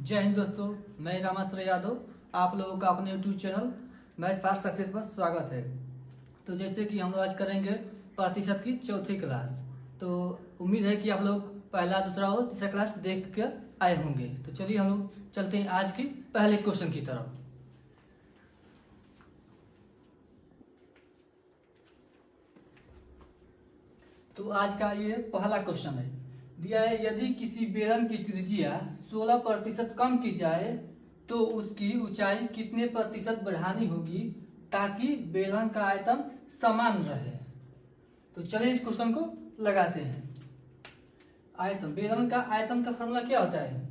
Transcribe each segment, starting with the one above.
जय हिंद दोस्तों, मैं रामाश्रय यादव। आप लोगों का अपने YouTube channel math fast success पर स्वागत है। तो जैसे कि हम लोग आज करेंगे प्रतिशत की चौथी क्लास। तो उम्मीद है कि आप लोग पहला, दूसरा और तीसरा क्लास देख कर आए होंगे। तो चलिए हम लोग चलते हैं आज की पहले क्वेश्चन की तरफ। तो आज का ये पहला क्वेश्चन है। दिया है, यदि किसी बेलन की त्रिज्या 16% कम की जाए तो उसकी ऊंचाई कितने प्रतिशत बढ़ानी होगी ताकि बेलन का आयतन समान रहे। तो चलिए इस क्वेश्चन को लगाते हैं। आयतन, बेलन का आयतन का फॉर्मूला क्या होता है?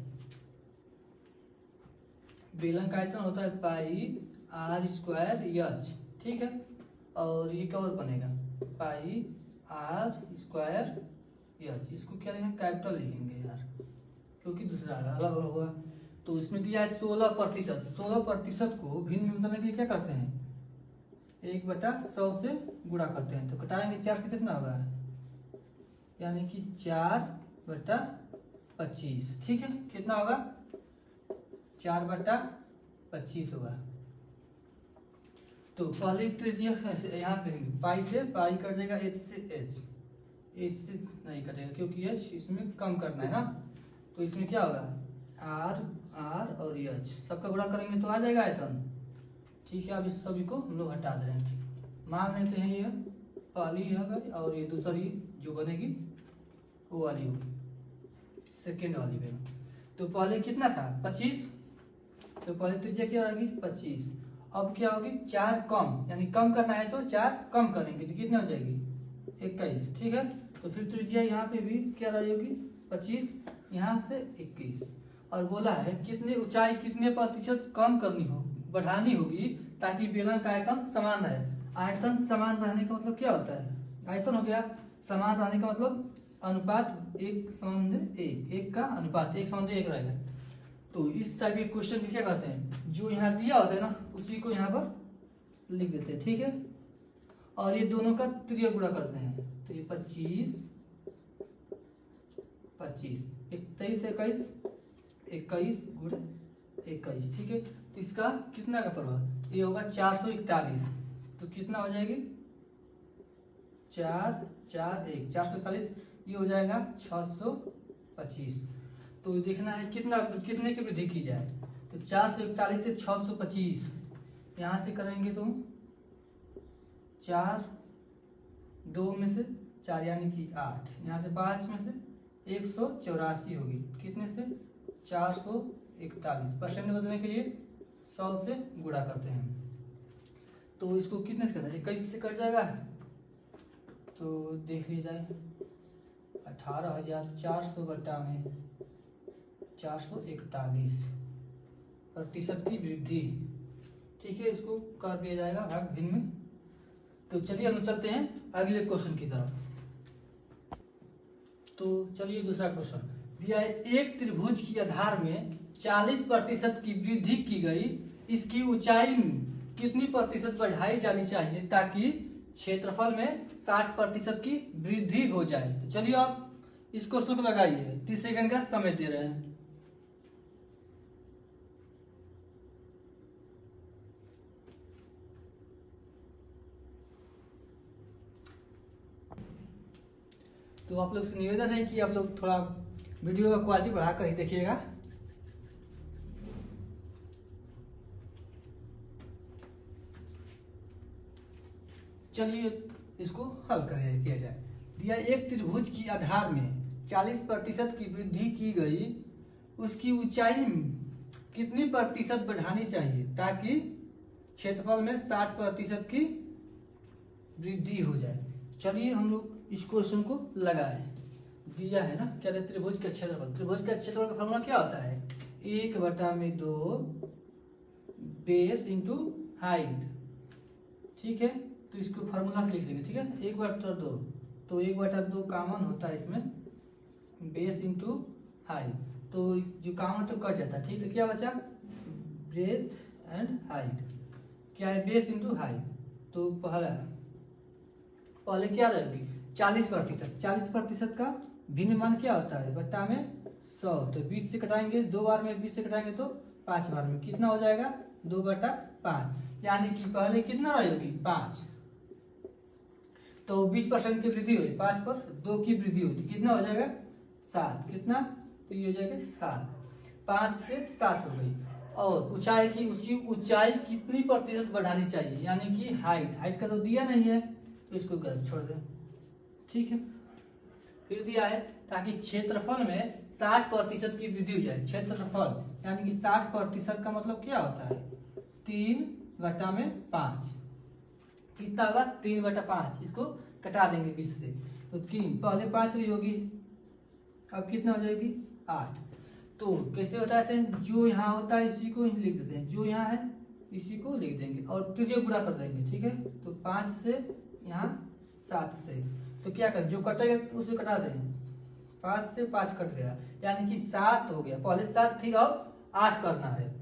बेलन का आयतन होता है पाई आर स्क्वायर एच, ठीक है। और ये क्या और बनेगा, पाई आर स्क्वायर एच। इसको क्या लिखेंगे, कैपिटल लिखेंगे यार, क्योंकि दूसरा अलग अलग हुआ। तो इसमें दिया है 16%। 16% को भिन्न में बदलने के लिए क्या करते हैं, 1/100 से गुणा करते हैं। तो घटाएंगे 4 से कितना होगा, यानी कि 4/25, ठीक है। कितना होगा, 4/25 होगा। तो पहली त्रिज्या यहाँ से देखेंगे, पाई से पाई कट जाएगा, एच से एच नहीं कटेगा क्योंकि एच इसमें कम करना है ना। तो इसमें क्या होगा, आर आर और एच सबका गुणा करेंगे तो आ जाएगा आयतन, ठीक है। अब इस सभी को हम लोग हटा दे रहे हैं, ठीक। मान लेते हैं ये पहली है और ये दूसरी जो बनेगी वो वाली होगी, सेकेंड वाली बेलन। तो पहले कितना था, 25। तो पहले त्रिज्या क्या रहेगी, 25। अब क्या होगी, 4 कम, यानी कम करना है तो 4 कम करेंगे तो कितना हो जाएगी, 21, ठीक है। तो फिर त्रिज्या यहाँ पे भी क्या रहेगी, 25, यहाँ से 21। और बोला है कितनी ऊंचाई कितने प्रतिशत कम करनी हो, बढ़ानी होगी ताकि बेलन का आयतन समान रहे। आयतन समान रहने का मतलब क्या होता है, आयतन हो गया समान रहने का मतलब अनुपात 1:1, 1 का अनुपात 1:1 रहेगा। तो इस टाइप के क्वेश्चन क्या करते हैं, जो यहाँ दिया होता है ना उसी को यहाँ पर लिख देते हैं, ठीक है। और ये दोनों का त्रिज्या गुणा करते हैं, तो ये 25 25 23 21 21 गुणा 21, ठीक है। तो इसका कितना का प्रभाव, ये होगा 441। तो कितना हो जाएगी, 4 4 1 441, ये हो जाएगा 625। तो देखना है कितने की वृद्धि की जाए। तो 441 से 625 यहां से करेंगे तो 4 2 में से 4 यानी कि 8, यहाँ से 5 में से 184 होगी, कितने से 441। परसेंट बदलने के लिए 100 से गुणा करते हैं। तो इसको कितने से करना है, 21 से कट जाएगा। तो देख लीजिए जाए 18,400 बटा में 441 प्रतिशत की वृद्धि, ठीक है। इसको कर दिया जाएगा भाग भिन्न में। तो चलिए हम चलते हैं अगले क्वेश्चन की तरफ। तो चलिए दूसरा क्वेश्चन दिया है, एक त्रिभुज की आधार में 40% की वृद्धि की गई, इसकी ऊंचाई कितनी प्रतिशत बढ़ाई जानी चाहिए ताकि क्षेत्रफल में 60% की वृद्धि हो जाए। तो चलिए आप इस क्वेश्चन को लगाइए, 30 सेकंड का समय दे रहे हैं। तो आप लोग से निवेदन है कि आप लोग थोड़ा वीडियो का क्वालिटी बढ़ाकर ही देखिएगा। चलिए इसको हल किया जाए। दिया, एक त्रिभुज की आधार में 40% की वृद्धि की गई, उसकी ऊंचाई कितनी प्रतिशत बढ़ानी चाहिए ताकि क्षेत्रफल में 60% की वृद्धि हो जाए। चलिए हम लोग इस क्वेश्चन को लगाए। दिया है ना क्या, त्रिभुज का क्षेत्रफल। त्रिभुज का क्षेत्रफल का फॉर्मूला क्या होता है, 1/2 बेस इंटू हाइट, ठीक है। तो इसको फॉर्मूला से लिख लेंगे, ठीक है। 1/2, तो 1/2 कॉमन होता है इसमें, बेस इंटू हाइट। तो जो कॉमन तो कट जाता है, ठीक है। क्या बचा, ब्रेथ एंड हाइट, क्या है, बेस इंटू हाइट। तो पहले क्या रहेगी, 40%। 40% का भिन्न मान क्या होता है, बट्टा में 100। तो 20 से घटाएंगे 2 बार में, 20 से घटाएंगे तो 5 बार में, कितना हो जाएगा 2/5। यानी कि पहले कितना रहेगी 5, तो 20% की वृद्धि हुई, 5 पर 2 की वृद्धि हुई तो कितना हो जाएगा 7। कितना, तो ये हो जाएगा 7, 5 से 7 हो गई। और ऊंचाई की, उसकी ऊंचाई कितनी प्रतिशत बढ़ानी चाहिए, यानी कि हाइट का तो दिया नहीं है तो इसको छोड़ दें, ठीक है। फिर दिया है ताकि क्षेत्रफल में 60% की वृद्धि हो जाए। क्षेत्रफल यानी कि 60% का मतलब क्या होता है 3/5, कितना होगा 3/5। इसको कटा देंगे 20 से, तो 3 पहले 5 रही होगी, अब कितना हो जाएगी 8। तो कैसे बताते हैं, जो यहाँ होता है इसी को लिख देते हैं, जो यहाँ है इसी को लिख देंगे और तुझे गुणा कर देंगे, ठीक है। तो 5 से यहाँ 7 से, तो क्या कर, जो कटेगा उसे कटा देंगे, 5 से 5 कट गया, यानी कि 7 हो गया। पहले 7 थी, अब 8 करना है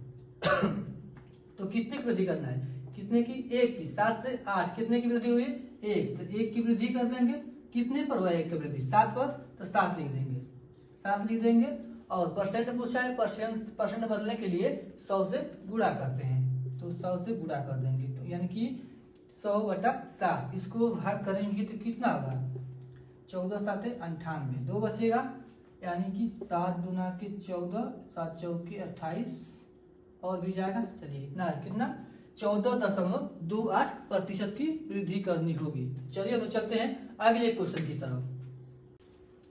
तो कितने की वृद्धि करना है, कितने की 1 की। 7 से 8 कितने की वृद्धि हुई 1, तो 1 की वृद्धि कर देंगे। कितने पर हुआ 1 की वृद्धि 7 पर, तो 7 लिख देंगे, 7 लिख देंगे। और परसेंट पूछा है, परसेंट बदलने के लिए 100 से गुणा करते हैं, तो 100 से गुणा कर देंगे, तो यानी कि 100/7। इसको भाग करेंगे तो कितना होगा 14 7 98, 2 बचेगा, यानी कि 7 दूना के 14, 7 चौके 28 और भी जाएगा। चलिए इतना कितना 14.28% की वृद्धि करनी होगी। चलिए हम चलते हैं अगले क्वेश्चन की तरफ।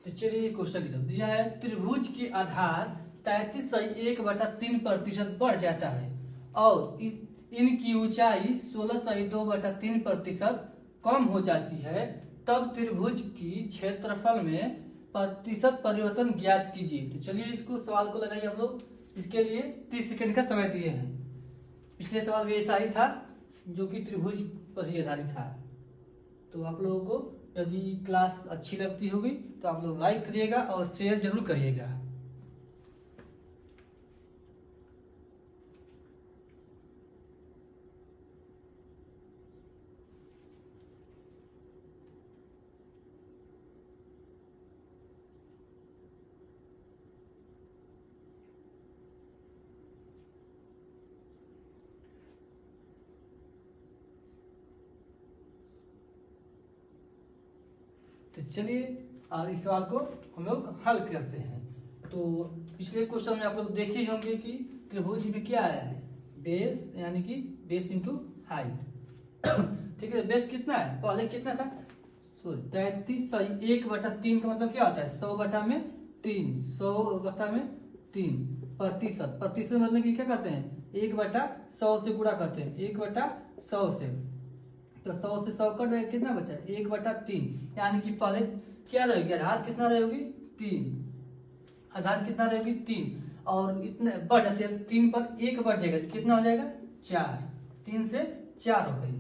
तो चलिए क्वेश्चन की तरफ दिया है, त्रिभुज के आधार 33.1/3% बढ़ जाता है और इनकी ऊंचाई 16.2/3% कम हो जाती है, तब त्रिभुज की क्षेत्रफल में प्रतिशत परिवर्तन ज्ञात कीजिए। तो चलिए इसको सवाल को लगाइए हम लोग। इसके लिए 30 सेकंड का समय दिए हैं। पिछले सवाल भी ऐसा ही था जो कि त्रिभुज पर ही आधारित था। तो आप लोगों को यदि क्लास अच्छी लगती होगी तो आप लोग लाइक करिएगा और शेयर जरूर करिएगा। तो चलिए और इस सवाल को हम लोग हल करते हैं। तो पिछले क्वेश्चन में आप लोग देखे ही होंगे कि त्रिभुज में क्या आया है, बेस, यानी कि बेस इंटू हाइट, ठीक है। बेस कितना है, पहले कितना था 33/1/3 का मतलब क्या होता है 100/3, 100/3 प्रतिशत। प्रतिशत मतलब कि क्या करते हैं 1/100 से गुणा करते हैं, 1/100 से, तो 100 से 100 कट गया, कितना बचा 1/3, यानी कि पहले क्या रहेगी आधार कितना रहेगी 3, आधार कितना रहेगी 3 और इतने बढ़ जाते हैं 3 पर 1 बढ़ जाएगा तो कितना हो जाएगा 4, 3 से 4 हो गई।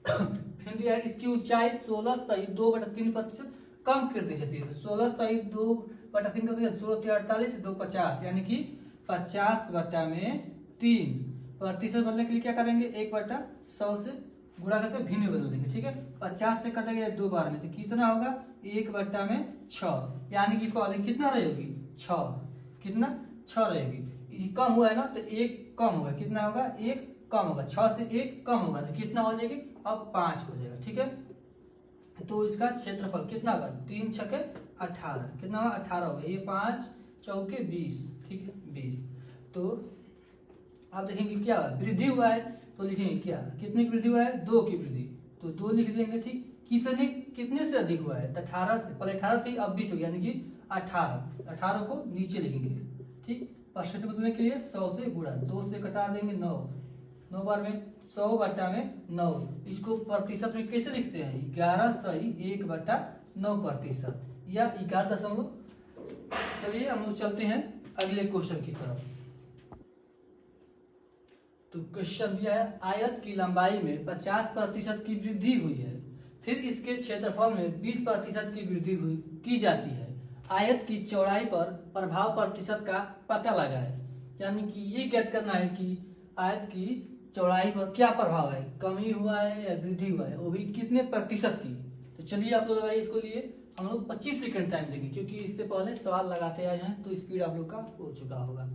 फिर दिया है इसकी ऊंचाई 16.2/3% कम कर दी जाती है, 16.2/3 कर 16 2 50, यानी कि 50/3 प्रतिशत बदलने के लिए क्या करेंगे 1/100 से गुणा करके भिन्न में बदल देंगे, ठीक है। 50 से कटेगा 2 बार में तो कितना होगा 1/6, यानी कि पहले कितना रहेगी 6, कितना 6 रहेगी। कम हुआ है ना तो 1 कम होगा, कितना होगा 1 कम होगा, 6 से 1 कम होगा तो कितना हो जाएगी अब 5 हो जाएगा, ठीक है। तो इसका क्षेत्रफल कितना होगा 3 छके 18, कितना होगा 18 होगा, ये 5 चौके 20, ठीक है 20। तो आप देखेंगे क्या वृद्धि हुआ है तो लिखेंगे क्या, कितने की वृद्धि हुआ है 2 की वृद्धि, तो 2 लिख देंगे, ठीक। कितने से अधिक हुआ है तो 18 से, पहले 18 थी अब 20 हो गया, यानी कि 18 को नीचे लिखेंगे, ठीक। परसेंट बदलने के लिए 100 से गुणा, 2 से कटा देंगे 9 बार में 100/9। इसको प्रतिशत में कैसे लिखते हैं 11/1/9% या 11 चलिए हम लोग चलते हैं अगले क्वेश्चन की तरफ। तो क्वेश्चन दिया है आयत की लंबाई में 50% की वृद्धि हुई है, फिर इसके क्षेत्रफल में 20% की वृद्धि की जाती है। आयत की चौड़ाई पर प्रभाव प्रतिशत का पता लगाएं, यानी कि ये ज्ञात करना है कि आयत की चौड़ाई पर क्या प्रभाव है, कमी हुआ है या वृद्धि हुआ है, वो भी कितने प्रतिशत की। तो चलिए आप लोग लगाइए इसको लिए, हम लोग 25 सेकंड टाइम देंगे, क्योंकि इससे पहले सवाल लगाते आए हैं तो स्पीड आप लोग का हो चुका होगा।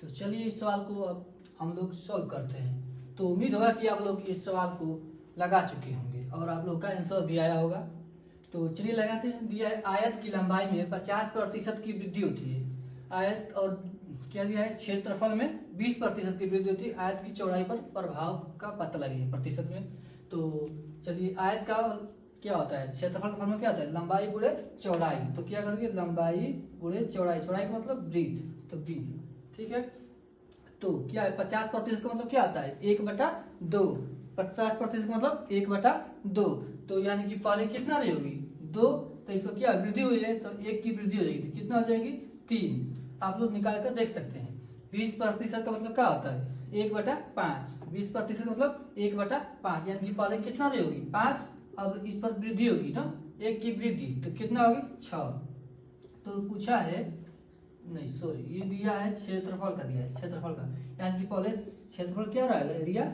तो चलिए इस सवाल को अब हम लोग सॉल्व करते हैं। तो उम्मीद होगा कि आप लोग इस सवाल को लगा चुके होंगे और आप लोग का आंसर भी आया होगा। तो चलिए लगाते हैं। दिया है आयत की लंबाई में 50% की वृद्धि होती है। आयत और क्या दिया है, क्षेत्रफल में 20% की वृद्धि होती है। आयत की चौड़ाई पर प्रभाव का पता लगाइए प्रतिशत में। तो चलिए आयत का क्या होता है, क्षेत्रफल का फॉर्मूला क्या होता है, लंबाई गुणे चौड़ाई। तो क्या करेंगे, लंबाई गुणे चौड़ाई, चौड़ाई का मतलब ब्रीथ, तो बी, ठीक है। तो क्या है 50% का मतलब क्या आता है, 1/2। 50% का मतलब 1/2। तो यानी कि पहले कितना रही होगी, 2, तो इसको क्या वृद्धि हुई है तो 1 की वृद्धि हो जाएगी, तो कितना हो जाएगी 3। आप लोग निकाल कर देख सकते हैं। 20% का मतलब क्या होता है, 1/5। 20% मतलब 1/5, यानी कि पहले कितना रही होगी 5, अब इस पर वृद्धि होगी ना, 1 की वृद्धि, तो कितना होगी 6। तो पूछा है, नहीं सॉरी, ये दिया है क्षेत्रफल का, दिया है क्षेत्रफल का, यानी कि पहले क्षेत्रफल क्या रहेगा, एरिया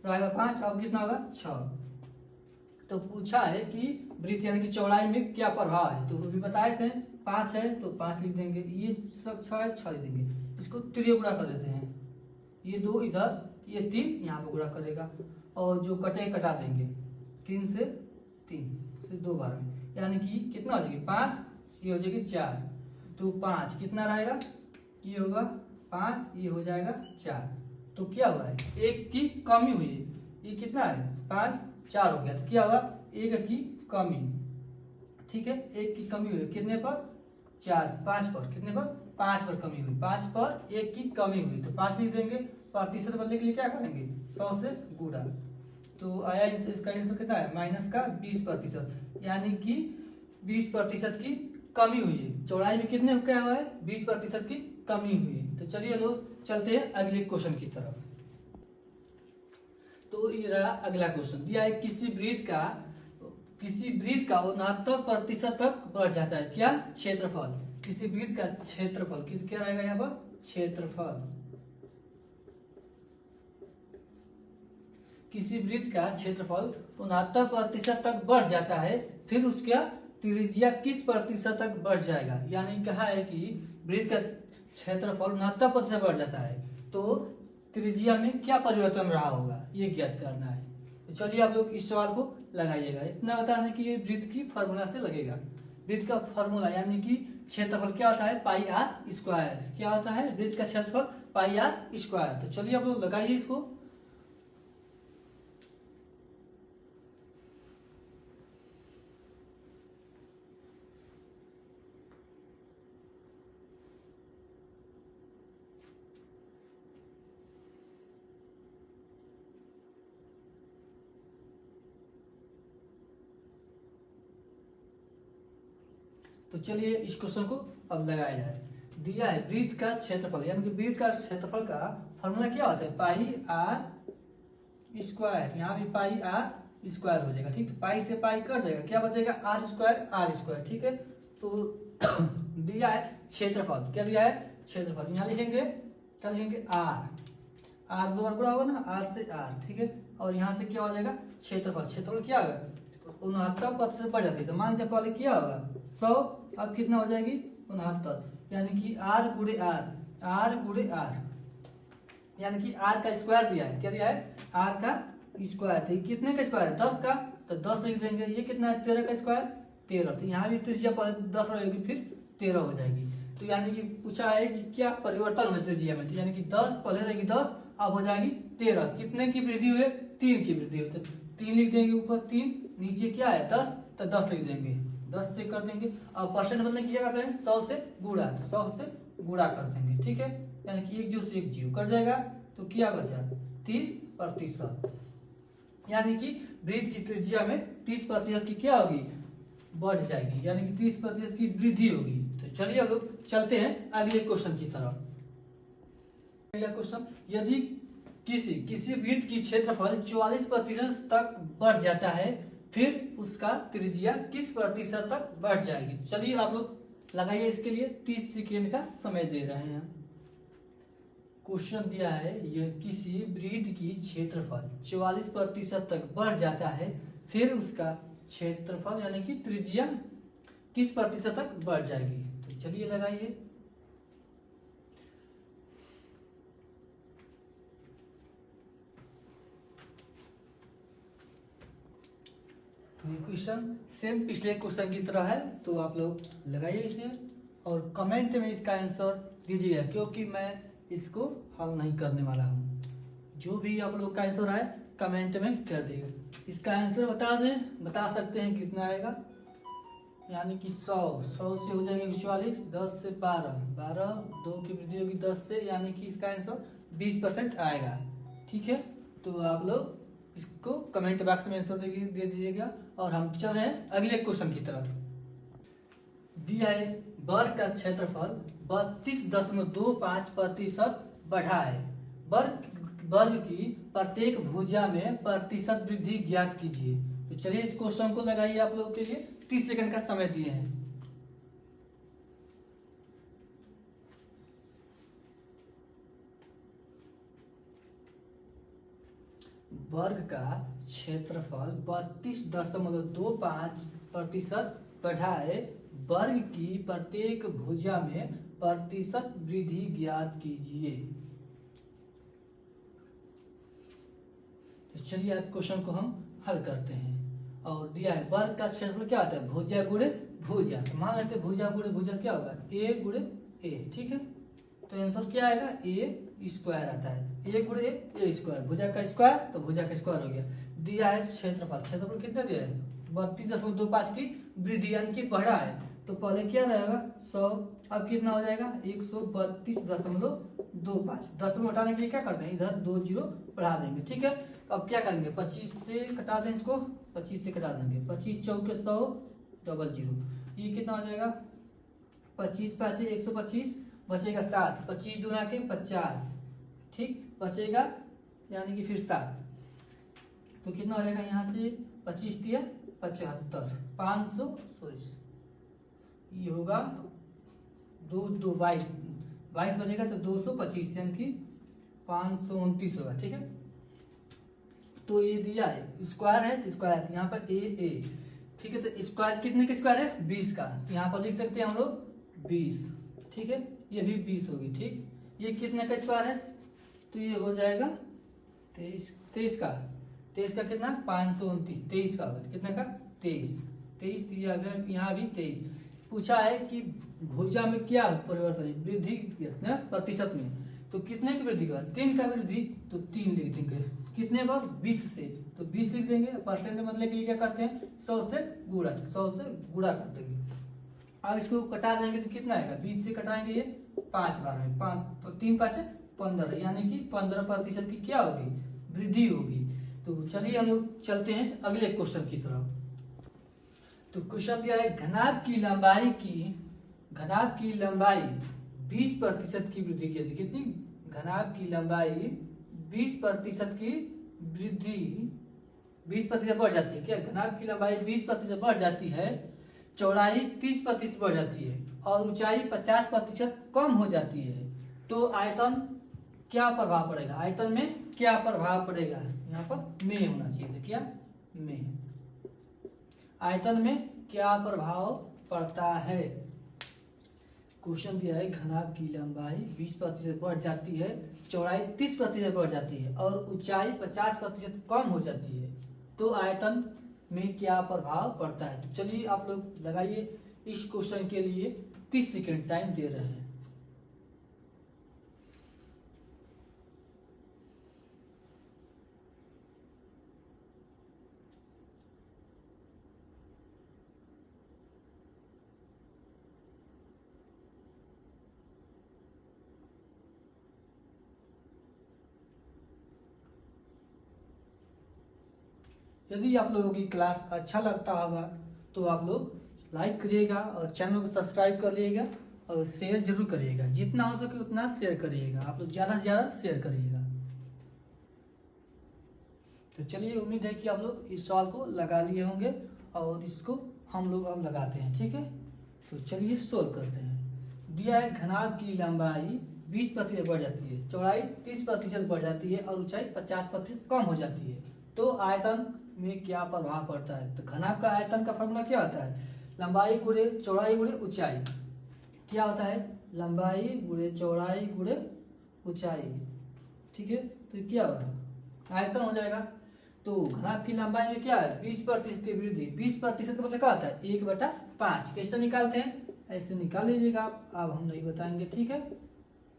रहेगा 5, अब कितना होगा 6। तो पूछा है कि वृत्त यानी कि चौड़ाई में क्या प्रभाव है, तो वो भी बताए थे। 5 है तो 5 लिख देंगे, ये 6 है 6 लिख देंगे, इसको त्रिय गुणा कर देते हैं। ये 2 इधर, ये 3 यहाँ पे गुणा करेगा, और जो कटे कटा देंगे, 3 से 2 बार में, यानी कि कितना हो जाएगी 5, ये हो जाएगी 4। तो 5 कितना रहेगा, ये होगा 5, ये हो जाएगा 4। तो क्या हुआ है, 1 की कमी हुई है। ये कितना है 5, 4 हो गया, तो क्या हुआ 1 की कमी, ठीक है। 1 की कमी हुई कितने पर, 4, 5 पर, कितने पर 5 पर कमी हुई, 5 पर 1 की कमी हुई, तो 5 लिख देंगे। प्रतिशत बदलने के लिए क्या करेंगे, 100 से गुणा। तो आया इसका आंसर कितना है, माइनस का 20%, यानी कि 20% की कमी हुई है। चौड़ाई में कितने क्या हुआ है, 20% की कमी हुई है। तो चलिए लोग चलते हैं अगले क्वेश्चन की तरफ। तो ये रहा अगला क्वेश्चन, दिया है किसी वृत्त का 69% तक बढ़ जाता है, क्या, क्षेत्रफल। किसी वृत्त का क्षेत्रफल क्या रहेगा यहाँ पर, क्षेत्रफल। किसी वृत्त का क्षेत्रफल 69% तक बढ़ जाता है, फिर उसका त्रिज्या किस प्रतिशत तक बढ़ जाएगा। यानी कहा है कि वृत्त का क्षेत्रफल 69% बढ़ जाता है, तो त्रिज्या में क्या परिवर्तन रहा होगा, ये ज्ञात करना है। तो चलिए आप लोग इस सवाल को लगाइएगा। इतना बताना कि ये वृत्त की फॉर्मूला से लगेगा। वृत्त का फॉर्मूला यानी कि क्षेत्रफल क्या होता है, पाई आर स्क्वायर। क्या होता है, वृत्त का क्षेत्रफल पाई आर स्क्वायर। तो चलिए आप लोग लगाइए इसको। तो चलिए इस क्वेश्चन को अब लगाया जाए। दिया है वृत्त का क्षेत्रफल, यानी कि वृत्त का क्षेत्रफल का फॉर्मूला क्या होता है, पाई आर स्क्वायर। यहाँ भी पाई आर स्क्वायर हो जाएगा, ठीक। तो पाई से पाई कट जाएगा, क्या बचेगा आर स्क्वायर, ठीक है। तो दिया है क्षेत्रफल, क्या दिया है, क्षेत्रफल। यहाँ लिखेंगे, क्या लिखेंगे, आर 2 बार गुणा होगा ना, आर से आर, ठीक है। और यहाँ से क्या हो जाएगा क्षेत्रफल। क्षेत्रफल क्या होगा, 69% बढ़ जाती है, तो मान लीजिए पहले क्या होगा 100, अब कितना हो जाएगी 69, यानी कि आर गुणे आर, यानी कि आर का स्क्वायर दिया है। क्या दिया है, आर का स्क्वायर। तो कितने का स्क्वायर है, 10 का, तो 10 लिख देंगे। ये कितना है, 13 का स्क्वायर 13। तो यहाँ भी त्रिज्या 10 रहेगी, फिर 13 हो जाएगी। तो यानी कि पूछा है कि क्या परिवर्तन हुआ त्रिज्या में, तो यानी कि 10 पहले रहेगी 10, अब हो जाएगी 13। कितने की वृद्धि हुई, 3 की वृद्धि हुई, तो 3 लिख देंगे ऊपर 3, नीचे क्या है 10, तो 10 लिख देंगे, 10 से कर देंगे। अब परसेंट बदलने की क्या करते हैं, 100 से गुणा, तो 100 से गुणा कर देंगे, ठीक है। यानी कि 1 से 1 जीरो कट जाएगा, तो क्या बचा 30%। यानी कि वृत्त की त्रिज्या में 30% की क्या होगी, बढ़ जाएगी, यानी कि 30% की वृद्धि होगी। तो चलिए अब लोग चलते हैं अगले क्वेश्चन की तरफ। अगला क्वेश्चन, यदि किसी वृत्त की क्षेत्रफल 44% तक बढ़ जाता है, फिर उसका त्रिज्या किस प्रतिशत तक बढ़ जाएगी। चलिए आप लोग लगाइए, इसके लिए 30 सेकेंड का समय दे रहे हैं। क्वेश्चन दिया है, यह किसी वृत्त की क्षेत्रफल 44% तक बढ़ जाता है, फिर उसका क्षेत्रफल यानी कि त्रिज्या किस प्रतिशत तक बढ़ जाएगी। तो चलिए लगाइए। तो ये क्वेश्चन सेम पिछले क्वेश्चन की तरह है, तो आप लोग लगाइए इसे और कमेंट में इसका आंसर दीजिएगा, क्योंकि मैं इसको हल नहीं करने वाला हूँ। जो भी आप लोग का आंसर आए कमेंट में कर दीजिए। इसका आंसर बता सकते हैं कितना आएगा, यानी कि 100 से हो जाएंगे 44, 10 से 12, 2 की वृद्धि होगी 10 से, यानी कि इसका आंसर 20% आएगा। ठीक है, तो आप लोग इसको कमेंट बॉक्स में आंसर दे दीजिएगा। और हम चल रहे हैं अगले क्वेश्चन की तरफ। दिया है, वर्ग का क्षेत्रफल 32.25% बढ़ा है, वर्ग की प्रत्येक भुजा में प्रतिशत वृद्धि ज्ञात कीजिए। तो चलिए इस क्वेश्चन को लगाइए। आप लोगों के लिए 30 सेकंड का समय दिए हैं। वर्ग का क्षेत्रफल 32.25% बढ़ा है, वर्ग की प्रत्येक भुजा में प्रतिशत वृद्धि ज्ञात कीजिए। तो चलिए आज क्वेश्चन को हम हल करते हैं। और दिया है, वर्ग का क्षेत्रफल क्या होता है, भुजा गुणे भुजा। तो मान लेते हैं भुजा गुणे भुजा क्या होगा, a गुणे a। ठीक है, तो आंसर क्या आएगा, a स्क्वायर आता है। a गुणे a स्क्वायर, भुजा का स्क्वायर तो भुजा का स्क्वायर हो गया। दिया है क्षेत्रफल कितना दिया है, 32.25 की वृद्धि यानी कि बढ़ा है। तो पहले क्या रहेगा 100, अब कितना हो जाएगा 132.25। दशमलव हटाने के लिए क्या करते हैं, इधर 2 जीरो बढ़ा देंगे। ठीक है, अब क्या करेंगे, 25 से कटा दें इसको, 25 से कटा देंगे, 25 चौके 100 डबल जीरो, ये कितना हो जाएगा 25 5 125, बचेगा 7, 25 दूना के 50। ठीक, बचेगा यानी कि फिर 7, तो कितना हो जाएगा यहाँ से 25 दिया 75, 500 सॉरी ये होगा 22 बचेगा तो 225 यानी कि 529 होगा। ठीक है, तो ये दिया है स्क्वायर है, तो स्क्वायर यहाँ पर ए। ठीक है, तो स्क्वायर कितने का स्क्वायर है 20 का, तो यहाँ पर लिख सकते हैं हम लोग 20। ठीक है, ये भी 20 होगी। ठीक, ये कितने का स्क्वायर है, तो ये हो जाएगा 23 का कितना 529, 23 का होगा, कितने का 23 दिया, यहाँ भी 23। पूछा है कि भुजा में क्या परिवर्तन है, वृद्धि प्रतिशत में, तो कितने की वृद्धि का 3 का वृद्धि, तो 3 लिख देंगे। कितने बार 20 से, तो 20 लिख देंगे। परसेंट में बदलने के लिए क्या करते हैं 100 से गुणा, 100 से गुणा कर देंगे। अब इसको कटा देंगे तो कितना आएगा, 20 से कटाएंगे ये 5 बार में, 3 5 15, यानी कि 15% की क्या होगी वृद्धि होगी। तो चलिए हम लोग चलते हैं अगले क्वेश्चन की तरफ। तो क्वेश्चन दिया है, घनाभ की लंबाई 20% की वृद्धि की थी। कितनी, घनाभ की लंबाई 20% की वृद्धि 20% बढ़ जाती है। क्या, घनाभ की लंबाई 20% बढ़ जाती है, चौड़ाई 30% बढ़ जाती है और ऊंचाई 50% कम हो जाती है, तो आयतन क्या प्रभाव पड़ेगा, आयतन में क्या प्रभाव पड़ेगा, यहाँ पर में होना चाहिए, क्या में, आयतन में क्या प्रभाव पड़ता है। क्वेश्चन दिया है, घनाभ की लंबाई 20% बढ़ जाती है, चौड़ाई 30% बढ़ जाती है और ऊंचाई 50% कम हो जाती है, तो आयतन में क्या प्रभाव पड़ता है। तो चलिए आप लोग लगाइए। इस क्वेश्चन के लिए 30 सेकेंड टाइम दे रहे हैं। यदि आप लोगों की क्लास अच्छा लगता होगा तो आप लोग लाइक करिएगा और चैनल को सब्सक्राइब कर लीजिएगा और शेयर जरूर करिएगा, जितना हो सके उतना शेयर करिएगा, आप लोग ज़्यादा से ज़्यादा शेयर करिएगा। तो चलिए, उम्मीद है कि आप लोग इस सवाल को लगा लिए होंगे और इसको हम लोग अब लगाते हैं। ठीक है, तो चलिए सोल्व करते हैं। दिया है घनाभ की लंबाई 20% बढ़ जाती है, चौड़ाई 30% बढ़ जाती है और ऊंचाई 50% कम हो जाती है, तो आयतन में क्या प्रभाव पड़ता है। तो घनाभ का आयतन का फॉर्मूला क्या होता है, लंबाई गुणे चौड़ाई गुणे ऊंचाई। क्या होता है, लंबाई गुणे चौड़ाई गुणे ऊंचाई। ठीक है, तो क्या होगा, आयतन हो जाएगा। तो घनाभ की लंबाई में क्या है, 20% की वृद्धि। 20% का मतलब क्या होता है, 1/5। कैसे निकालते हैं, ऐसे निकाल लीजिएगा आप, अब हम नहीं बताएंगे। ठीक है,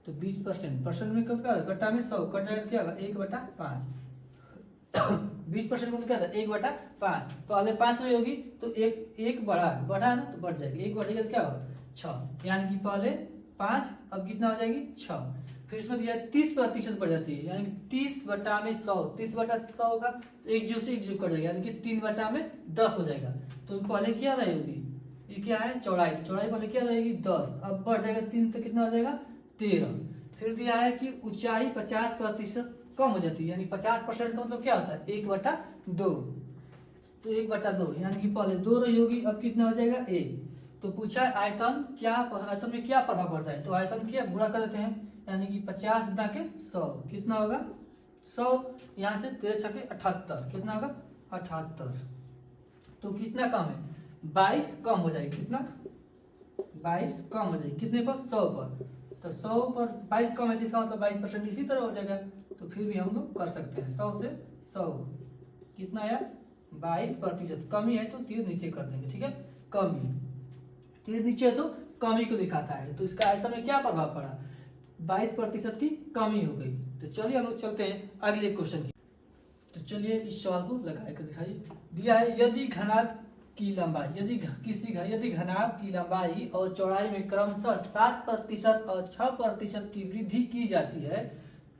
तो 20% परसेंट में कब क्या होगा, बट्टा में 100 कट जाएगा, क्या होगा 1/5। 20% को क्या था, 1/5। तो अगले 5 रही होगी तो एक बढ़ा है ना, तो बढ़ जाएगी, 1 बढ़ेगा तो क्या होगा 6, यानी कि पहले 5, अब कितना हो जाएगी 6। फिर इसमें दिया 30% बढ़ जाती है, यानी कि 30/100। 30/100 होगा तो एक जीरो से एक जीरो कट जाएगा, यानी कि 3/10 हो जाएगा। तो पहले क्या रहेगी, ये क्या है चौड़ाई, तो चौड़ाई पहले क्या रहेगी 10, अब बढ़ जाएगा 3 तो कितना हो जाएगा 13। फिर दिया है कि ऊंचाई 50% कम हो जाती है, यानी 50% का मतलब क्या होता है 1/2। तो 1/2 यानी कि पहले 2 रही होगी, अब कितना हो जाएगा 1। तो पूछा आयतन क्या, आयतन में क्या प्रभाव पड़ता है, तो आयतन क्या गुणा कर देते हैं, यानी कि 50 गुणा के 100 कितना होगा 100, यहाँ से 13 छके 78, कितना होगा 78। तो कितना कम है, 22 कम हो जाएगी, कितना 22 कम हो जाएगी, कितने पर 100 पर। तो 100 पर 22 कम है, इसका मतलब 22% इसी तरह हो जाएगा। तो फिर भी हम लोग कर सकते हैं, 100 से 100 कितना आया 22%। कमी है तो तीर नीचे कर देंगे। ठीक है, कमी, तीर नीचे है तो कमी को दिखाता है, तो इसका आयतन में क्या प्रभाव पड़ा, 22% की कमी हो गई। तो चलिए हम लोग चलते हैं अगले क्वेश्चन की। तो चलिए इस सवाल को लगा कर दिखाइए। दिया है यदि घनाभ की लंबाई, यदि घनाभ की लंबाई और चौड़ाई में क्रमशः 7% और 6% की वृद्धि की जाती है,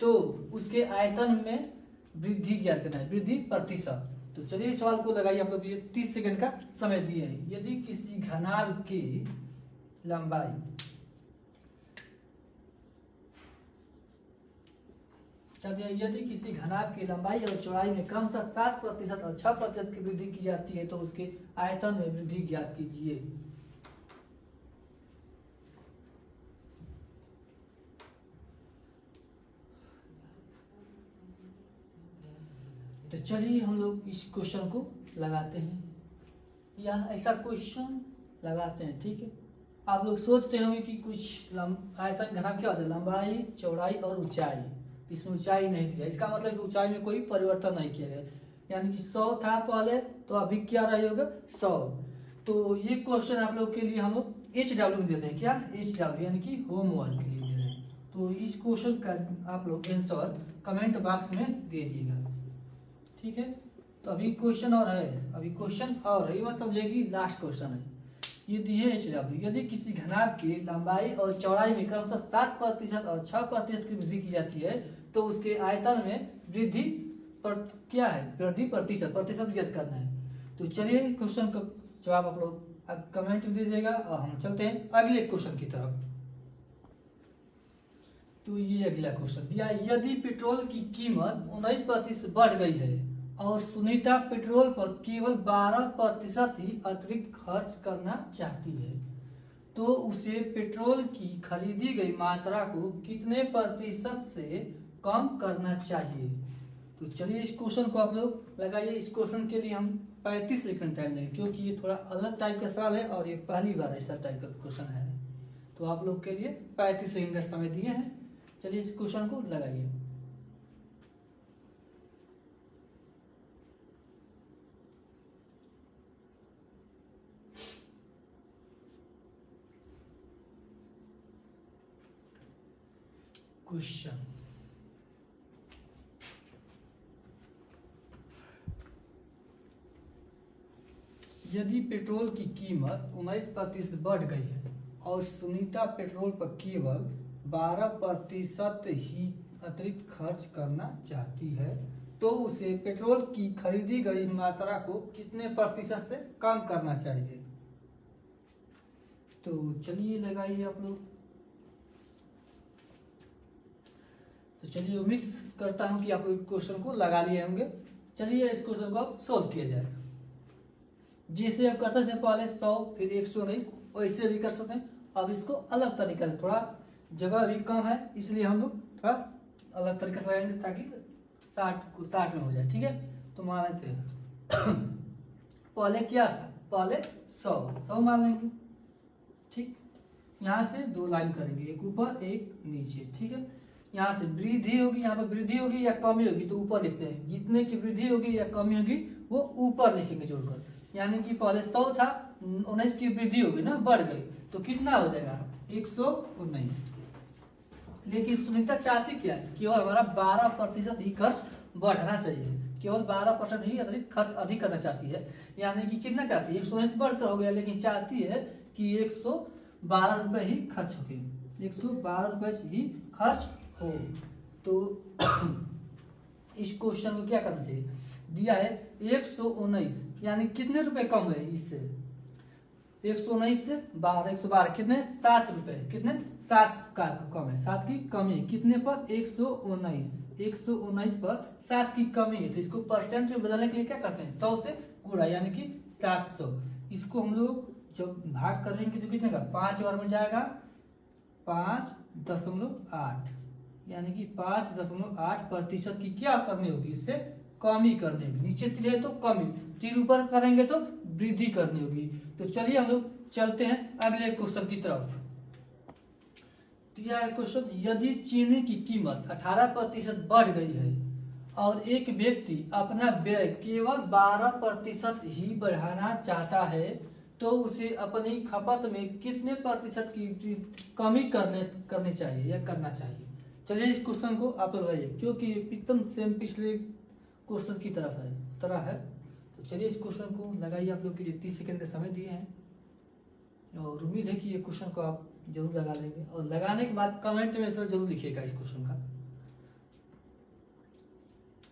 तो उसके आयतन में वृद्धि ज्ञात करना है, वृद्धि प्रतिशत। तो चलिए इस सवाल को लगाइए, आप लोग ये 30 सेकंड का समय दिए हैं। यदि किसी घनाभ की लंबाई, यदि किसी घनाभ की लंबाई और चौड़ाई में क्रमशः 7% और 6% की वृद्धि की जाती है, तो उसके आयतन में वृद्धि ज्ञात कीजिए। तो चलिए हम लोग इस क्वेश्चन को लगाते हैं, या ऐसा क्वेश्चन लगाते हैं। ठीक है, आप लोग सोचते होंगे कि कुछ आयतन घनाभ क्या होता है, लंबाई चौड़ाई और ऊंचाई। इसमें ऊंचाई नहीं दिया, इसका मतलब ऊंचाई में कोई परिवर्तन नहीं किया गया, यानी कि 100 था पहले, तो अभी क्या रही होगा 100। तो ये क्वेश्चन आप लोग के लिए हम लोग HW में देते हैं, क्या HW यानी कि होमवर्क के लिए दे रहे हैं। तो इस क्वेश्चन का आप लोग आंसर कमेंट बॉक्स में दे दीजिएगा। ठीक है, तो अभी क्वेश्चन और है, अभी क्वेश्चन और है, ये मत समझिए लास्ट क्वेश्चन है। ये दिए HW, यदि किसी घनाभ की लंबाई और चौड़ाई में क्रमशः 7% और 6% की वृद्धि की जाती है, तो उसके आयतन में वृद्धि पर क्या है, वृद्धि प्रतिशत ज्ञात करना है। तो चलिए क्वेश्चन का जवाब आप लोग कमेंट में दीजिएगा और हम चलते हैं अगले क्वेश्चन की तरफ। तो ये अगला क्वेश्चन दिया, यदि पेट्रोल की कीमत 19% बढ़ गई है और सुनीता पेट्रोल पर केवल 12% ही अतिरिक्त खर्च करना चाहती है, तो उसे पेट्रोल की खरीदी गई मात्रा को कितने प्रतिशत से कम करना चाहिए। तो चलिए इस क्वेश्चन को आप लोग लगाइए। इस क्वेश्चन के लिए हम 35 सेकंड टाइम लेंगे, क्योंकि ये थोड़ा अलग टाइप का सवाल है और ये पहली बार ऐसा टाइप का क्वेश्चन है। तो आप लोग के लिए 35 सेकंड का समय दिए हैं। चलिए इस क्वेश्चन को लगाइए। क्वेश्चन, यदि पेट्रोल की कीमत 19% बढ़ गई है और सुनीता पेट्रोल पर केवल 12% ही अतिरिक्त खर्च करना चाहती है, तो उसे पेट्रोल की खरीदी गई मात्रा को कितने प्रतिशत से कम करना चाहिए। तो चलिए लगाइए आप लोग। तो चलिए उम्मीद करता हूं कि आप लोग क्वेश्चन को लगा लिए होंगे। चलिए इस क्वेश्चन को अब सोल्व किया जाए। जैसे अब करते थे पहले 100 फिर 119 वैसे भी कर सकते हैं। अब इसको अलग तरीके से, थोड़ा जगह भी कम है इसलिए हम लोग थोड़ा अलग तरीके से लगाएंगे ताकि 60 में हो जाए। ठीक है, तो मान लेते हैं पहले क्या था, पहले 100 मान लेंगे। ठीक, यहाँ से 2 लाइन करेंगे, एक ऊपर एक नीचे। ठीक है, यहाँ से वृद्धि होगी, यहाँ पर वृद्धि होगी या कमी होगी तो ऊपर लिखते हैं, जितने की वृद्धि होगी या कमी होगी वो ऊपर लिखेंगे जोड़कर। यानी कि पहले 100 था, 19 की वृद्धि होगी ना, बढ़ गई तो कितना हो जाएगा 119। लेकिन सुनीता चाहती क्या है, केवल हमारा 12% ही खर्च बढ़ना चाहिए, केवल 12% ही अधिक खर्च अधिक करना चाहती है। यानी कि कितना चाहती है, 119 बढ़कर हो गया लेकिन चाहती है कि 112 रुपए ही खर्च हो, 112 रुपए ही खर्च हो। तो इस क्वेश्चन को क्या करना चाहिए, दिया है 119 यानी कितने रुपए कम है इससे, 119 से 12, 112 कितने 7 रुपए, कितने 7 का कम है, 7 की कमी कितने पर 119 पर 7 की कमी है। तो इसको परसेंट में बदलने के लिए क्या करते हैं 100 से गुणा यानी कि 700। इसको हम लोग जब भाग करेंगे तो कितने का 5 बार में जाएगा 5.8 यानी कि 5.8% की क्या करनी होगी, इससे कमी करनी होगी। नीचे 3 है तो कमी, 3 ऊपर करेंगे तो वृद्धि करनी होगी। तो चलिए हम लोग चलते हैं अगले क्वेश्चन की तरफ। दिया है क्वेश्चन, यदि चीनी की कीमत 18% बढ़ गई है और एक व्यक्ति अपना व्यय केवल 12% ही बढ़ाना चाहता है तो उसे अपनी खपत में कितने प्रतिशत की कमी करनी चाहिए या करना चाहिए। चलिए इस क्वेश्चन को आप लगाइए क्योंकि एकदम सेम पिछले क्वेश्चन की तरह है। तो चलिए इस क्वेश्चन को लगाइए। आप लोग के लिए 30 सेकंड का समय दिए हैं और उम्मीद है कि ये क्वेश्चन को आप जरूर लगा लेंगे और लगाने के बाद कमेंट में सर जरूर लिखिएगा इस क्वेश्चन का।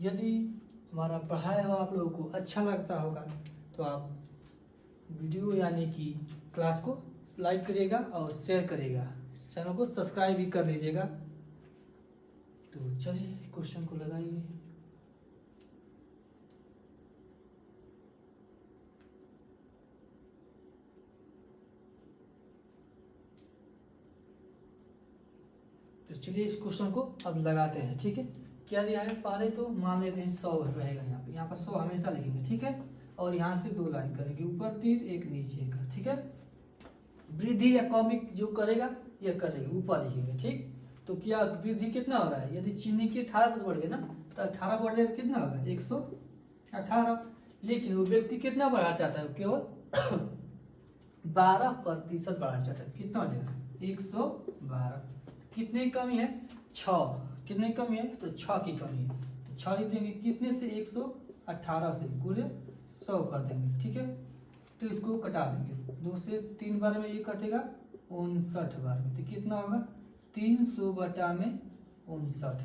यदि हमारा पढ़ाया हुआ आप लोगों को अच्छा लगता होगा तो आप वीडियो यानी कि क्लास को लाइक करिएगा और शेयर करिएगा, चैनल को सब्सक्राइब भी कर लीजिएगा। तो चलिए क्वेश्चन को लगाइए। तो चलिए इस क्वेश्चन को अब लगाते हैं। ठीक है, क्या दिया है, पहले तो मान लेते हैं 100 रहेगा, यहाँ पर 100 हमेशा लिखेंगे। ठीक है, और यहाँ से 2 लाइन करेंगे, ऊपर 3 एक नीचे का। ठीक है, वृद्धि या कमी जो करेगा ये करेगा, ऊपर लिखेंगे। ठीक, तो क्या वृद्धि कितना हो रहा है, यदि चीनी की 18 बढ़ गए ना तो 18 बढ़ जाए तो कितना होगा 118। लेकिन वो व्यक्ति कितना बढ़ाना चाहता है, केवल 12% बढ़ाना चाहता है। कितना हो जाएगा 112। कितने कमी है 6, कितने कमी है तो 6 की कमी है तो 6 लिख देंगे, कितने से 118 से गुणे 100 कर देंगे। ठीक है, तो इसको कटा देंगे, 2 से 3 बार में ये कटेगा 59 बार में, तो कितना होगा 300 बटा में 59।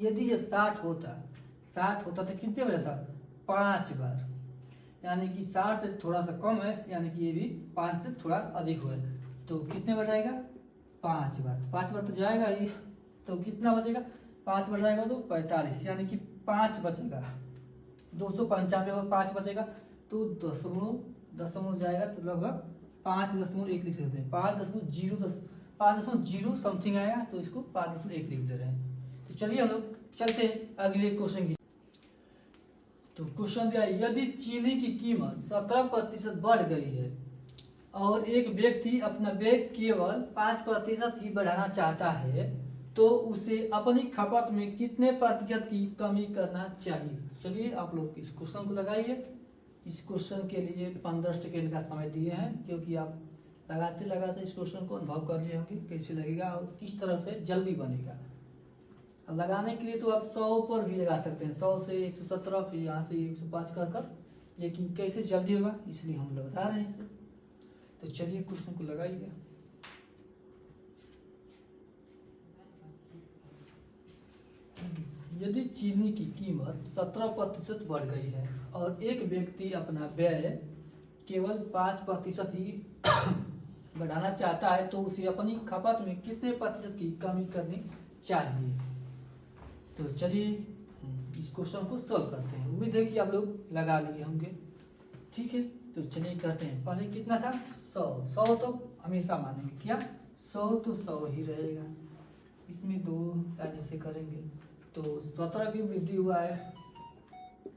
यदि ये 60 होता तो कितने हो जाता 5 बार, यानी कि 60 से थोड़ा सा कम है यानी कि ये भी 5 से थोड़ा अधिक हुआ है तो कितने बार जाएगा 5 बार। 5 बार तो जाएगा ही, तो कितना बचेगा 5 बार जाएगा तो 45 यानी कि 5 बचेगा। 295 और 5 बचेगा तो दशमलव जाएगा तो लगभग 5.1 लिख सकते हैं, 5.0 समथिंग आएगा तो इसको 5.1 लिख दे रहे हैं। तो चलिए हम लोग चलते हैं अगले क्वेश्चन की। तो क्वेश्चन दिया, यदि चीनी की कीमत 17% बढ़ गई है और एक व्यक्ति अपना व्यय केवल 5% ही बढ़ाना चाहता है तो उसे अपनी खपत में कितने प्रतिशत की कमी करना चाहिए। चलिए आप लोग इस क्वेश्चन को लगाइए। इस क्वेश्चन के लिए 15 सेकेंड का समय दिए हैं क्योंकि आप लगाते लगाते इस क्वेश्चन को अनुभव कर लिए होंगे कैसे लगेगा और किस तरह से जल्दी बनेगा। लगाने के लिए तो आप 100 पर भी लगा सकते हैं, 100 से 117 फिर यहाँ से 105 कर, लेकिन कैसे जल्दी होगा इसलिए हम लोग बता रहे हैं। तो चलिए क्वेश्चन को लगाइए। यदि चीनी की कीमत 17% बढ़ गई है और एक व्यक्ति अपना व्यय केवल 5% ही बढ़ाना चाहता है तो उसे अपनी खपत में कितने प्रतिशत की कमी करनी चाहिए। तो चलिए इस क्वेश्चन को सॉल्व करते हैं। उम्मीद है कि आप लोग लगा लिए होंगे। ठीक है, तो चलिए करते हैं। पहले कितना था 100, 100 तो हमेशा मानेंगे क्या 100 तो 100 ही रहेगा। इसमें 2 लाइन से करेंगे तो 17 की वृद्धि हुआ है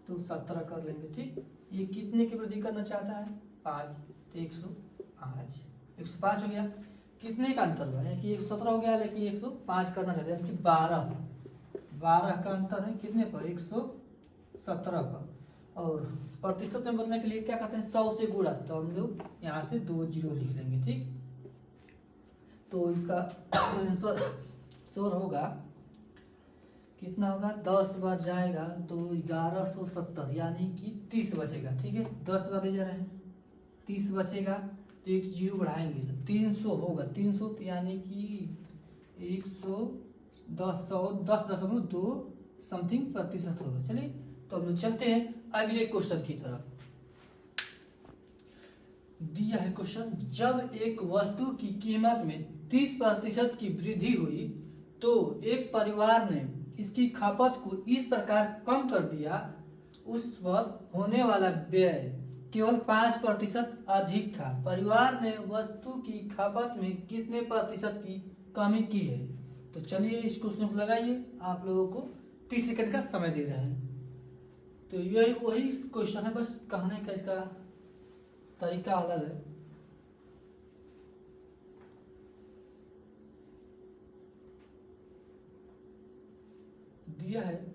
तो 17 कर लेंगे। ठीक, ये कितने की वृद्धि करना चाहता है 5, तो 105, 105 हो गया। कितने का अंतर हुआ है कि 117 हो गया लेकिन 105 करना चाहते हैं कि 12 का अंतर है कितने पर 117 पर। और प्रतिशत में बदलने के लिए क्या करते हैं 100 से गुणा, तो हम लोग यहाँ से 2 जीरो लिख देंगे। ठीक, तो इसका आंसर होगा कितना होगा 10 बार जाएगा तो 1170 यानी कि 30 बचेगा। ठीक है, 10 बार ले जा रहे हैं 30 बचेगा तो एक जीरो बढ़ाएंगे तो 300 होगा। 300 तो यानी कि 110.2 समथिंग प्रतिशत होगा। चलिए तो हम लोग चलते हैं अगले क्वेश्चन की तरफ। दिया है क्वेश्चन, जब एक वस्तु की कीमत में 30% की वृद्धि हुई तो एक परिवार ने इसकी खपत को इस प्रकार कम कर दिया उस पर होने वाला व्यय केवल 5% अधिक था। परिवार ने वस्तु की खपत में कितने प्रतिशत की कमी की है? तो चलिए इस क्वेश्चन को लगाइए। आप लोगों को 30 सेकंड का समय दे रहे हैं। तो यही वही क्वेश्चन है, बस कहने का इसका तरीका अलग है। दिया है,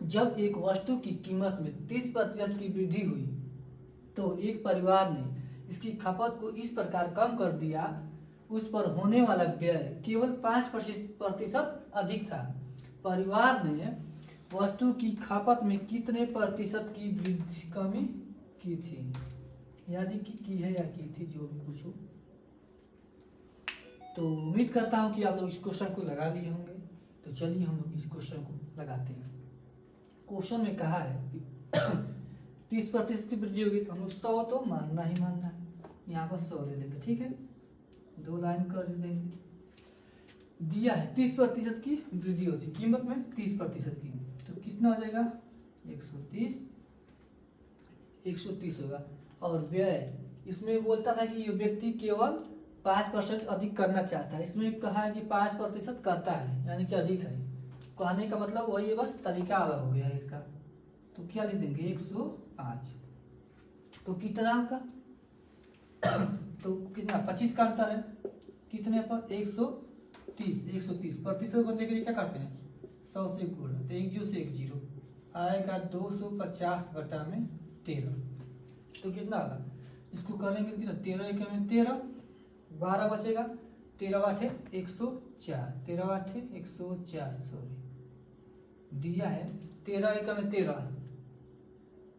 जब एक वस्तु की कीमत में 30% की वृद्धि हुई तो एक परिवार ने इसकी खपत को इस प्रकार कम कर दिया उस पर होने वाला व्यय केवल 5% अधिक था। परिवार ने वस्तु की खपत में कितने प्रतिशत की वृद्धि कमी की थी, यानी कि की है या की थी, जो भी पूछो। तो उम्मीद करता हूं कि आप लोग इस क्वेश्चन को लगा लिए होंगे। तो चलिए हम लोग इस क्वेश्चन को लगाते हैं। क्वेश्चन में कहा है कि 30% की वृद्धि होगी तो हम लोग 100 तो मानना ही मानना है, यहाँ पर 100 ले लेंगे। ठीक है, 2 लाइन कर देंगे। दिया है 30% की वृद्धि होती है कीमत में 30% की, तो कितना हो जाएगा 130 होगा। और व्यय इसमें बोलता था कि ये व्यक्ति केवल 5% अधिक करना चाहता है, इसमें कहा है कि 5% करता है यानी कि अधिक है। कहने का मतलब वही है, बस तरीका अलग हो गया है इसका। तो क्या लिख देंगे 105, तो कितना का तो कितना 25 का अंतर है कितने पर 130 प्रतिशत बनने के लिए क्या करते हैं 100 से गुणा, तो 1 जीरो से 1 जीरो आएगा 250/13। तो कितना होगा इसको करेंगे कितना 13 एक में 13, 12 बचेगा 13 8 104, 13 8 104 सॉरी। दिया है 13 एक में 13,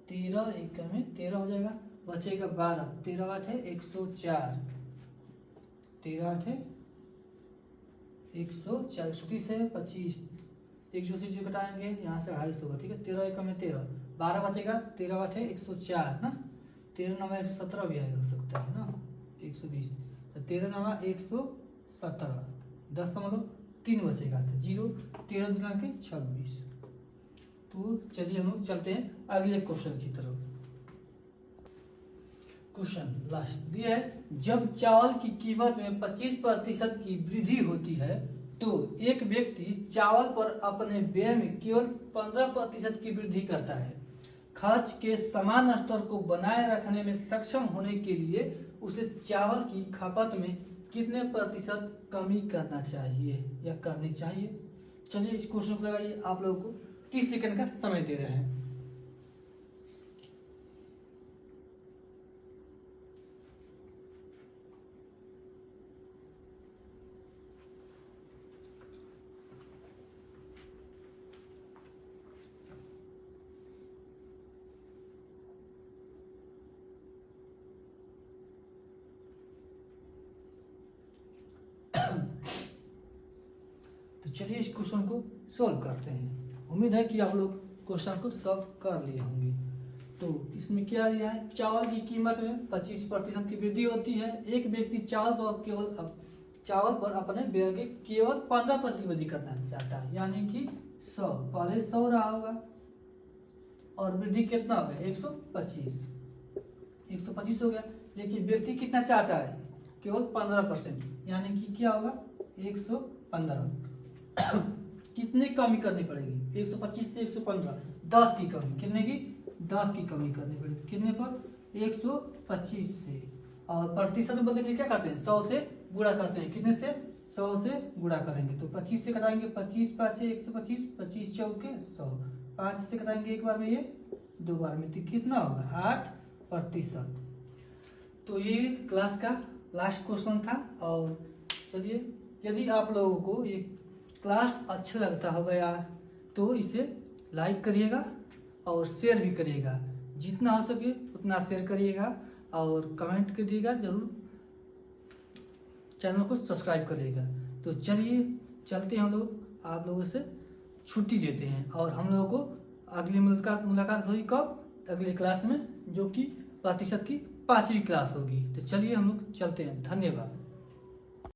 13 एक में 13 हो जाएगा, बचेगा 12, 13 8 104, 13 8 104, 130 है 25, एक जो से जो घटाएंगे यहाँ से 250 होगा। ठीक है, 13 एक में 13, 12 बचेगा 13 8 104 ना, 13 9 117 भी आएगा सकता है ना 120, तो 13 9 117, 10.3 बचेगा तो 0, 13 दूना के 26। तो चलिए हम लोग चलते हैं अगले क्वेश्चन की तरफ। क्वेश्चन लास्ट दिया है, जब चावल की कीमत में 25% की वृद्धि होती है तो एक व्यक्ति चावल पर अपने व्यय में केवल 15% की वृद्धि करता है। खर्च के समान स्तर को बनाए रखने में सक्षम होने के लिए उसे चावल की खपत में कितने प्रतिशत कमी करना चाहिए या करनी चाहिए? चलिए इस क्वेश्चन को लगाइए। आप लोगों को 30 सेकंड का समय दे रहे हैं। तो चलिए इस क्वेश्चन को सॉल्व करते हैं। उम्मीद है कि आप लोग क्वेश्चन को सॉल्व कर लिए होंगे। तो इसमें क्या दिया है, चावल की कीमत में 25% की वृद्धि होती है। एक व्यक्ति चावल पर अपने व्यय के केवल 15% की वृद्धि करना चाहता है, यानी कि 100, पहले 100 रहा होगा और वृद्धि कितना हो गया 125, 125 हो गया। लेकिन व्यक्ति कितना चाहता है, केवल 15%, यानी कि क्या होगा 115। कितने कमी करनी पड़ेगी 125 से 115, 10 की कमी, कितने की 10 की कमी करनी पड़ेगी, कितने पर 125 से। और प्रतिशत में बदले क्या करते हैं 100 से गुणा करते हैं, कितने से 100 से गुणा करेंगे तो 25 से कटाएंगे, 25 5 125, 25 चौके 100, 5 से कटाएंगे एक बार में, ये 2 बार में, तो कितना होगा 8%। तो ये क्लास का लास्ट क्वेश्चन था। और चलिए, यदि आप लोगों को ये क्लास अच्छा लगता होगा तो इसे लाइक करिएगा और शेयर भी करिएगा, जितना हो सके उतना शेयर करिएगा और कमेंट करिएगा, जरूर चैनल को सब्सक्राइब करिएगा। तो चलिए चलते हैं हम लोग, आप लोगों से छुट्टी लेते हैं और हम लोगों को अगली मुलाकात होगी कब, अगली क्लास में, जो कि प्रतिशत की 5वीं क्लास होगी। तो चलिए हम लोग चलते हैं, धन्यवाद।